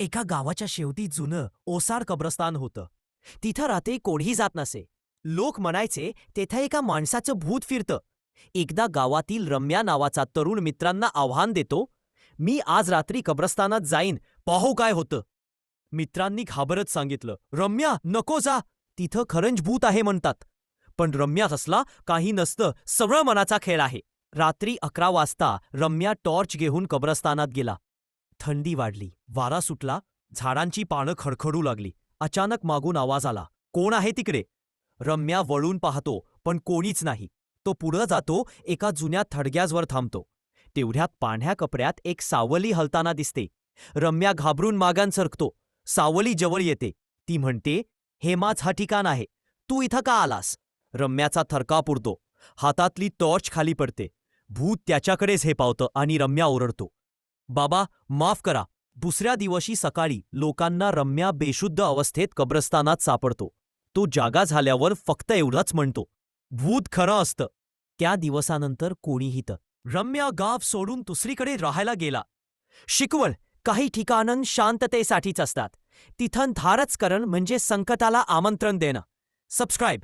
एका गावाच्या शेवटी जुनं ओसाड कब्रस्तान होतं. तिथं रात्री कोणीही जात नसे. लोक म्हणायचे तेथे एका माणसाचं भूत फिरतं. एकदा गावातील रम्या नावाचा तरुण मित्रांना आव्हान देतो, "मी आज रात्री कब्रस्तानात जाईन, पाहू काय होतं." मित्रांनी घाबरत सांगितलं, "रम्या, नको जा. तिथं खरंच भूत आहे म्हणतात." पण रम्या हसला, "काही नसतं, सगळं मनाचा खेळ आहे." रात्री 11 वाजता रम्या टॉर्च घेऊन कब्रस्तानात गेला. थंडी वाढली, वारा सुटला, झाडांची पानं खडखडू लागली. अचानक मागून आवाज आला, "कोण आहे तिकडे?" रम्या वळून पाहतो, पण कोणीच नाही. तो पुढं जातो, एका जुन्या थडग्याजवळ थांबतो. तेवढ्यात पांढऱ्या कपड्यात एक सावली हलताना दिसते. रम्या घाबरून मागान सरकतो. सावली जवळ येते. ती म्हणते, "हे माझं ठिकाण आहे. तू इथं का आलास?" रम्याचा थरकाप उडतो. हातातली टॉर्च खाली पडते. भूत त्याच्याकडेच हेपावतं आणि रम्या ओरडतो, "बाबा, माफ करा." दुसऱ्या दिवशी सकाळी लोकांना रम्या बेशुद्ध अवस्थेत कब्रस्तानात सापडतो. तो जागा झाल्यावर फक्त एवढंच म्हणतो, "भूत खरं असतं." त्या दिवसानंतर कोणीही तर रम्या गाव सोडून दुसरीकडे राहायला गेला. शिकवण: काही ठिकाणं शांततेसाठीच असतात. तिथं धाडस करणं म्हणजे संकटाला आमंत्रण देणं. सबस्क्राईब